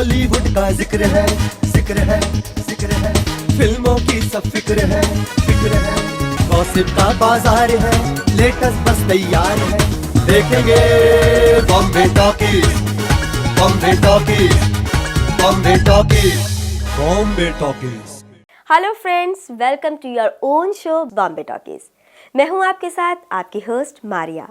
बॉलीवुड का जिक्र है, जिक्र है, जिक्र है। फिल्मों की सब फिक्र है, फिक्र है। गॉसिप का बाजार है, लेटेस्ट बस तैयार है। देखेंगे Bombay Talkies, Bombay Talkies, Bombay Talkies, Bombay Talkies. Hello friends, welcome to your own show Bombay Talkies. मैं हूं आपके साथ आपकी होस्ट मारिया।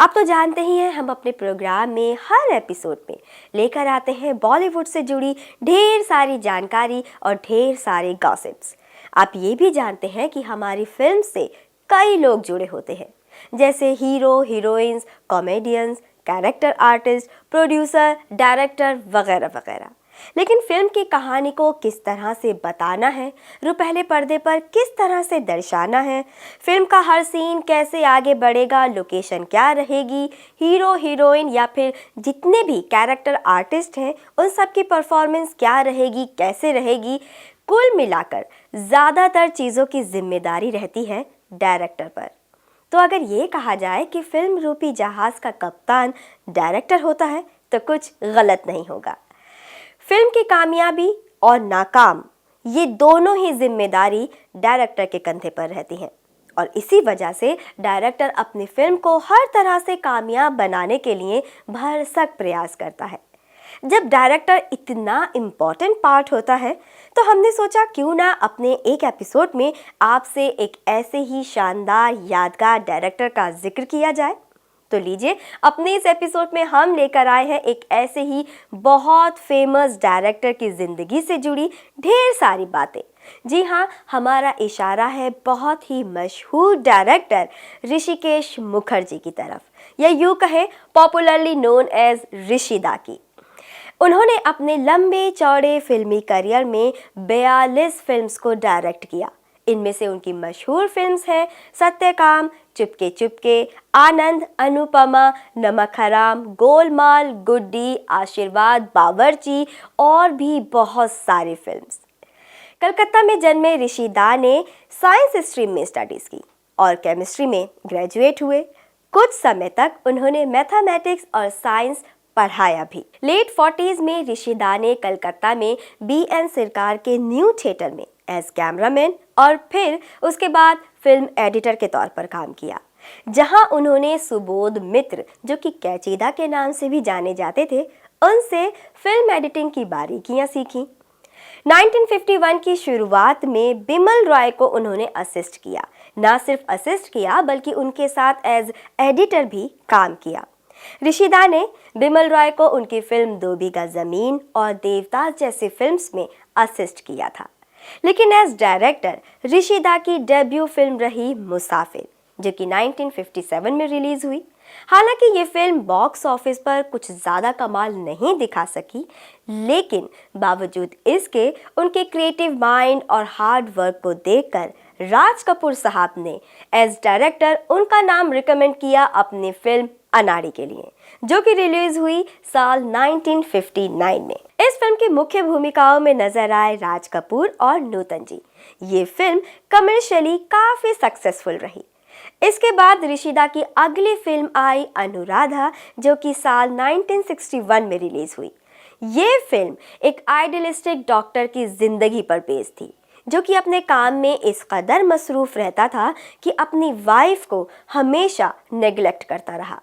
आप तो जानते ही हैं, हम अपने प्रोग्राम में हर एपिसोड में लेकर आते हैं बॉलीवुड से जुड़ी ढेर सारी जानकारी और ढेर सारे गॉसिप्स। आप ये भी जानते हैं कि हमारी फिल्म से कई लोग जुड़े होते हैं, जैसे hero, heroines, comedians, character artist, producer, director वगैरह वगैरह। लेकिन फिल्म की कहानी को किस तरह से बताना है, रुपहले पर्दे पर किस तरह से दर्शाना है, फिल्म का हर सीन कैसे आगे बढ़ेगा, लोकेशन क्या रहेगी, हीरो हीरोइन या फिर जितने भी कैरेक्टर आर्टिस्ट हैं उन सब की परफॉर्मेंस क्या रहेगी, कैसे रहेगी, कुल मिलाकर ज़्यादातर चीज़ों की जिम्मेदारी रहती है डायरेक्टर पर। तो अगर ये कहा जाए कि फिल्म रूपी जहाज़ का कप्तान डायरेक्टर होता है तो कुछ गलत नहीं होगा। फिल्म की कामयाबी और नाकाम ये दोनों ही जिम्मेदारी डायरेक्टर के कंधे पर रहती हैं और इसी वजह से डायरेक्टर अपनी फिल्म को हर तरह से कामयाब बनाने के लिए भरसक प्रयास करता है। जब डायरेक्टर इतना इम्पोर्टेंट पार्ट होता है तो हमने सोचा क्यों ना अपने एक एपिसोड में आपसे एक ऐसे ही शानदार यादगार डायरेक्टर का जिक्र किया जाए। तो लीजिए, अपने इस एपिसोड में हम लेकर आए हैं एक ऐसे ही बहुत फेमस डायरेक्टर की ज़िंदगी से जुड़ी ढेर सारी बातें। जी हाँ, हमारा इशारा है बहुत ही मशहूर डायरेक्टर ऋषिकेश मुखर्जी की तरफ, या यूँ कहें पॉपुलरली नोन एज ऋषि दा की। उन्होंने अपने लंबे चौड़े फिल्मी करियर में 42 फिल्म्स को डायरेक्ट किया। इनमें से उनकी मशहूर फिल्म्स हैं सत्यकाम, चुपके चुपके, आनंद, अनुपमा, नमक हराम, गोलमाल, गुड्डी, आशीर्वाद, बावर्ची और भी बहुत सारी फिल्म्स। कलकत्ता में जन्मे ऋषि दा ने साइंस स्ट्रीम में स्टडीज़ की और केमिस्ट्री में ग्रेजुएट हुए। कुछ समय तक उन्होंने मैथमेटिक्स और साइंस पढ़ाया भी। लेट 40s में ऋषि दा ने कलकत्ता में BN सरकार के न्यू थिएटर में एज कैमरामैन और फिर उसके बाद फिल्म एडिटर के तौर पर काम किया, जहां उन्होंने सुबोध मित्र, जो कि कैचीदा के नाम से भी जाने जाते थे, उनसे फिल्म एडिटिंग की बारीकियां सीखी। 1951 की शुरुआत में बिमल रॉय को उन्होंने असिस्ट किया। ना सिर्फ असिस्ट किया बल्कि उनके साथ एज एडिटर भी काम किया। ऋषि दा ने बिमल रॉय को उनकी फिल्म दो बीघा जमीन और देवदास जैसी फिल्म्स में असिस्ट किया था। लेकिन एज डायरेक्टर ऋषि दा की डेब्यू फिल्म रही मुसाफिर, जो कि 1957 में रिलीज हुई। हालांकि ये फिल्म बॉक्स ऑफिस पर कुछ ज़्यादा कमाल नहीं दिखा सकी, लेकिन बावजूद इसके उनके क्रिएटिव माइंड और हार्ड वर्क को देखकर राज कपूर साहब ने एज डायरेक्टर उनका नाम रिकमेंड किया अपनी फिल्म अनाड़ी के लिए, जो कि रिलीज हुई साल 1959 में। इस फिल्म की मुख्य भूमिकाओं में नजर आए राज कपूर और नूतन जी। ये फिल्म कमर्शियली काफी सक्सेसफुल रही। इसके बाद ऋषि दा की अगली फिल्म आई अनुराधा, जो कि साल 1961 में रिलीज हुई। ये फिल्म एक आइडियलिस्टिक डॉक्टर की जिंदगी पर बेस्ड थी, जो कि अपने काम में इस कदर मसरूफ रहता था कि अपनी वाइफ को हमेशा नेग्लेक्ट करता रहा।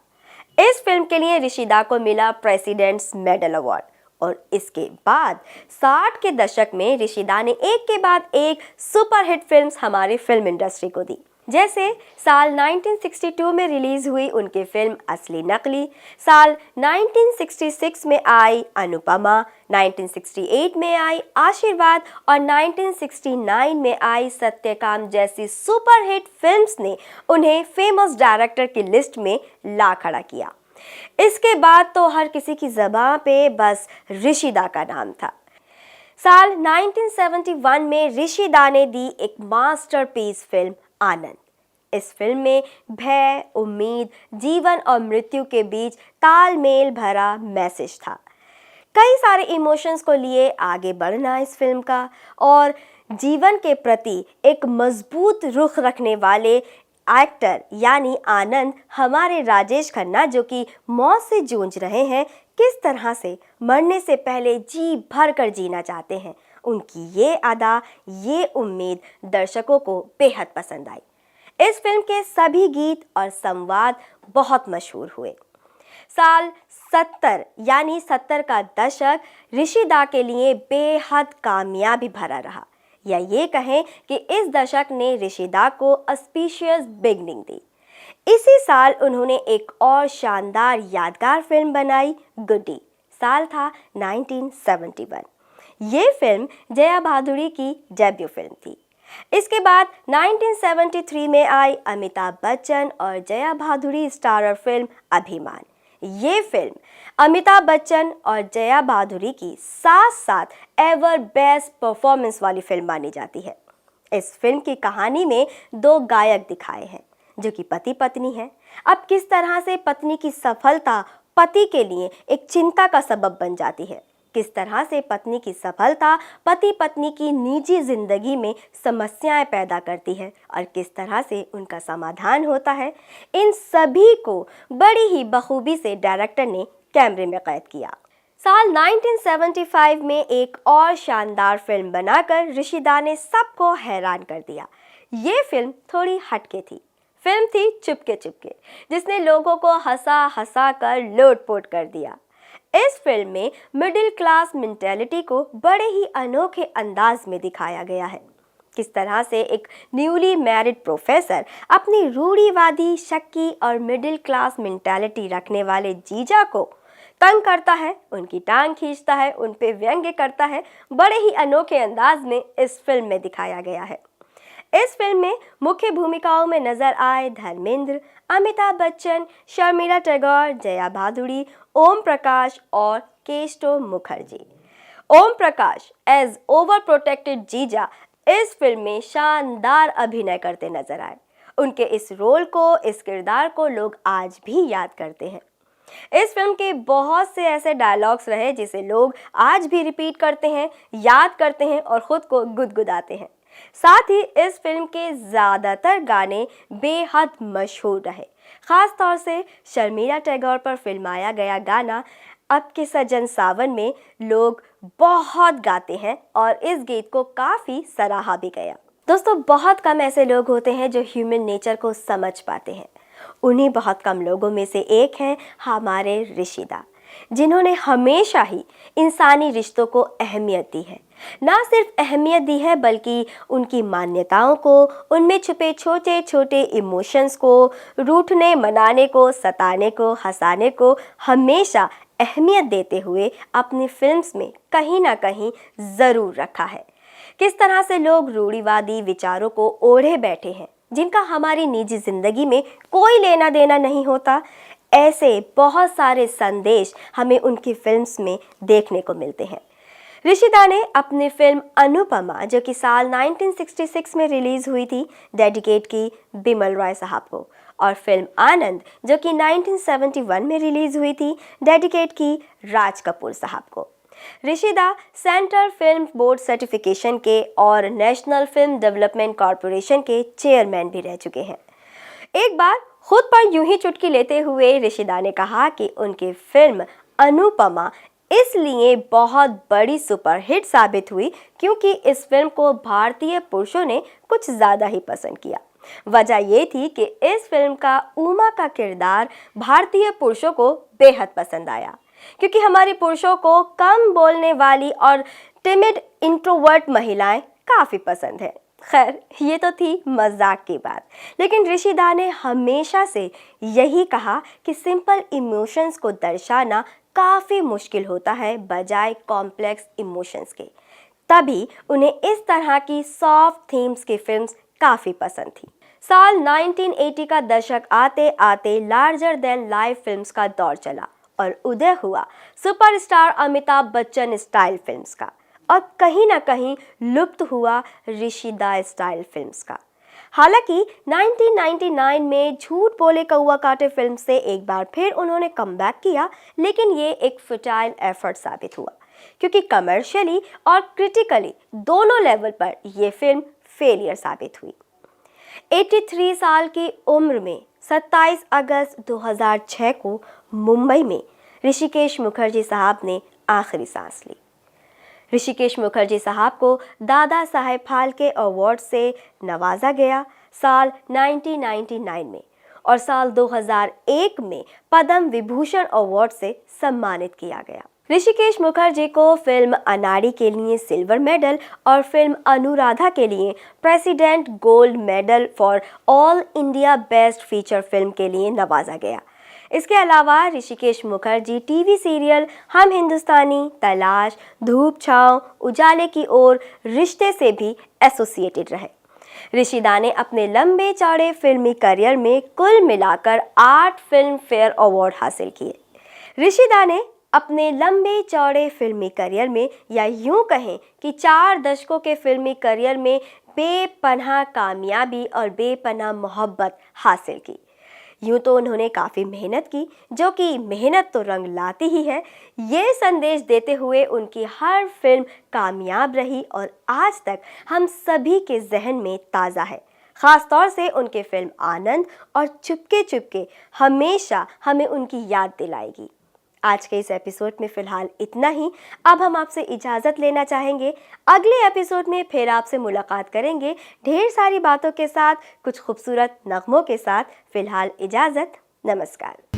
इस फिल्म के लिए ऋषि दा को मिला प्रेसिडेंट्स मेडल अवार्ड और इसके बाद 60 के दशक में ऋषि दा ने एक के बाद एक सुपरहिट फिल्म्स हमारी फिल्म इंडस्ट्री को दी। जैसे साल 1962 में रिलीज हुई उनकी फिल्म असली नकली, साल 1966 में आई अनुपमा, 1968 में आई आशीर्वाद और 1969 में आई सत्यकाम जैसी सुपरहिट फिल्म्स ने उन्हें फेमस डायरेक्टर की लिस्ट में ला खड़ा किया। इसके बाद तो हर किसी की ज़बान पे बस ऋषि दा का नाम था। साल 1971 में ऋषि दा ने दी एक मास्टरपीस फिल्म आनंद। इस फिल्म में भय, उम्मीद, जीवन और मृत्यु के बीच तालमेल भरा मैसेज था। कई सारे इमोशंस को लिए आगे बढ़ना इस फिल्म का और जीवन के प्रति एक मजबूत रुख रखने वाले एक्टर यानी आनंद हमारे राजेश खन्ना जो कि मौत से जूझ रहे हैं, किस तरह से मरने से पहले जी भर कर जीना चाहते हैं, उनकी ये अदा, ये उम्मीद दर्शकों को बेहद पसंद आई। इस फिल्म के सभी गीत और संवाद बहुत मशहूर हुए। साल 70 यानी 70 का दशक ऋषि दा के लिए बेहद कामयाबी भरा रहा, या ये कहें कि इस दशक ने ऋषि दा को ऑस्पिशियस बिगनिंग दी। इसी साल उन्होंने एक और शानदार यादगार फिल्म बनाई, गुड्डी। साल था 1971। ये फिल्म जया भादुड़ी की डेब्यू फिल्म थी। इसके बाद 1973 में आई अमिताभ बच्चन और जया भादुड़ी स्टारर फिल्म अभिमान। ये फिल्म अमिताभ बच्चन और जया भादुड़ी की साथ साथ एवर बेस्ट परफॉर्मेंस वाली फिल्म मानी जाती है। इस फिल्म की कहानी में दो गायक दिखाए हैं जो कि पति पत्नी हैं। अब किस तरह से पत्नी की सफलता पति के लिए एक चिंता का सबब बन जाती है, किस तरह से पत्नी की सफलता पति पत्नी की निजी जिंदगी में समस्याएं पैदा करती है और किस तरह से उनका समाधान होता है, इन सभी को बड़ी ही बखूबी से डायरेक्टर ने कैमरे में कैद किया। साल 1975 में एक और शानदार फिल्म बनाकर ऋषि दा ने सबको हैरान कर दिया। ये फिल्म थोड़ी हटके थी। फिल्म थी चुपके चुपके, जिसने लोगों को हंसा हंसा कर लोटपोट कर दिया। इस फिल्म में मिडिल क्लास मेंटेलिटी को बड़े ही अनोखे अंदाज में दिखाया गया है। किस तरह से एक न्यूली मैरिड प्रोफेसर अपनी रूढ़िवादी, शक्की और मिडिल क्लास मेंटेलिटी रखने वाले जीजा को तंग करता है, उनकी टांग खींचता है, उन पे व्यंग्य करता है। बड़े ही अनोखे अंदाज में इस फिल्म में दिखाया गया है। इस फिल्म में मुख्य भूमिकाओं में नजर आए धर्मेंद्र, अमिताभ बच्चन, शर्मिला टैगोर, जया भादुड़ी, ओम प्रकाश और Keshav Mukherjee. Om Prakash as over protected जीजा इस फिल्म में शानदार अभिनय करते नजर आए। उनके इस रोल को, इस किरदार को लोग आज भी याद करते हैं। इस फिल्म के बहुत से ऐसे डायलॉग्स रहे जिसे लोग आज भी रिपीट करते हैं, याद करते हैं और खुद को गुदगुदाते हैं। साथ ही इस फिल्म के ज़्यादातर गाने बेहद मशहूर रहे। ख़ास तौर से शर्मिला टैगोर पर फिल्माया गया गाना अब के सजन सावन में लोग बहुत गाते हैं और इस गीत को काफ़ी सराहा भी गया। दोस्तों, बहुत कम ऐसे लोग होते हैं जो ह्यूमन नेचर को समझ पाते हैं। उन्हीं बहुत कम लोगों में से एक हैं हमारे ऋषि दा, जिन्होंने हमेशा ही इंसानी रिश्तों को अहमियत दी है। ना सिर्फ अहमियत दी है बल्कि उनकी मान्यताओं को, उनमें छुपे छोटे छोटे इमोशंस को, रूठने मनाने को, सताने को, हंसाने को हमेशा अहमियत देते हुए अपनी फिल्म्स में कहीं ना कहीं ज़रूर रखा है। किस तरह से लोग रूढ़िवादी विचारों को ओढ़े बैठे हैं जिनका हमारी निजी ज़िंदगी में कोई लेना देना नहीं होता, ऐसे बहुत सारे संदेश हमें उनकी फिल्म्स में देखने को मिलते हैं। ऋषि दा ने अपनी फिल्म अनुपमा, जो कि साल 1966 में रिलीज़ हुई थी, डेडिकेट की बिमल रॉय साहब को, और फिल्म आनंद, जो कि 1971 में रिलीज़ हुई थी, डेडिकेट की राज कपूर साहब को। ऋषि दा सेंट्रल फिल्म बोर्ड सर्टिफिकेशन के और नेशनल फिल्म डेवलपमेंट कॉरपोरेशन के चेयरमैन भी रह चुके हैं। एक बार खुद पर यूं ही चुटकी लेते हुए ऋषि दा ने कहा कि उनकी फिल्म अनुपमा इसलिए बहुत बड़ी सुपरहिट साबित हुई क्योंकि इस फिल्म को भारतीय पुरुषों ने कुछ ज़्यादा ही पसंद किया। वजह ये थी कि इस फिल्म का उमा का किरदार भारतीय पुरुषों को बेहद पसंद आया, क्योंकि हमारे पुरुषों को कम बोलने वाली और टिमिड इंट्रोवर्ट महिलाएं काफ़ी पसंद है। खैर, ये तो थी मजाक की बात, लेकिन ऋषि दा ने हमेशा से यही कहा कि सिंपल इमोशंस को दर्शाना काफ़ी मुश्किल होता है बजाय कॉम्प्लेक्स इमोशंस के। तभी उन्हें इस तरह की सॉफ्ट थीम्स की फिल्म्स काफ़ी पसंद थी। साल 1980 का दशक आते आते लार्जर देन लाइफ फिल्म्स का दौर चला और उदय हुआ superstar Amitabh Bachchan style films का, और कहीं ना कहीं लुप्त हुआ ऋषि दा स्टाइल फिल्म्स का। हालांकि 1999 में झूठ बोले कौआ काटे फिल्म से एक बार फिर उन्होंने कमबैक किया, लेकिन ये एक फुटाइल एफर्ट साबित हुआ क्योंकि कमर्शियली और क्रिटिकली दोनों लेवल पर यह फिल्म फेलियर साबित हुई। 83 साल की उम्र में 27 अगस्त 2006 को मुंबई में ऋषिकेश मुखर्जी साहब ने आखिरी सांस ली। ऋषिकेश मुखर्जी साहब को दादा साहेब फाल्के अवार्ड से नवाजा गया साल 1999 में और साल 2001 में पद्म विभूषण अवार्ड से सम्मानित किया गया। ऋषिकेश मुखर्जी को फिल्म अनाड़ी के लिए सिल्वर मेडल और फिल्म अनुराधा के लिए president gold medal for all India best feature film के लिए नवाजा गया। इसके अलावा ऋषिकेश मुखर्जी टीवी सीरियल हम हिंदुस्तानी, तलाश, धूप छांव, उजाले की ओर, रिश्ते से भी एसोसिएटेड रहे। ऋषिदा ने अपने लंबे चौड़े फिल्मी करियर में कुल मिलाकर 8 फिल्म फेयर अवार्ड हासिल किए। ऋषिदा ने अपने लंबे चौड़े फिल्मी करियर में, या यूं कहें कि 4 दशकों के फिल्मी करियर में बेपनाह कामयाबी और बेपनाह मोहब्बत हासिल की। यूं तो उन्होंने काफ़ी मेहनत की, जो कि मेहनत तो रंग लाती ही है, ये संदेश देते हुए उनकी हर फिल्म कामयाब रही और आज तक हम सभी के जहन में ताज़ा है। ख़ास तौर से उनके फिल्म आनंद और चुपके चुपके हमेशा हमें उनकी याद दिलाएगी। आज के इस एपिसोड में फ़िलहाल इतना ही। अब हम आपसे इजाज़त लेना चाहेंगे। अगले एपिसोड में फिर आपसे मुलाकात करेंगे ढेर सारी बातों के साथ, कुछ खूबसूरत नगमों के साथ। फ़िलहाल इजाज़त, नमस्कार।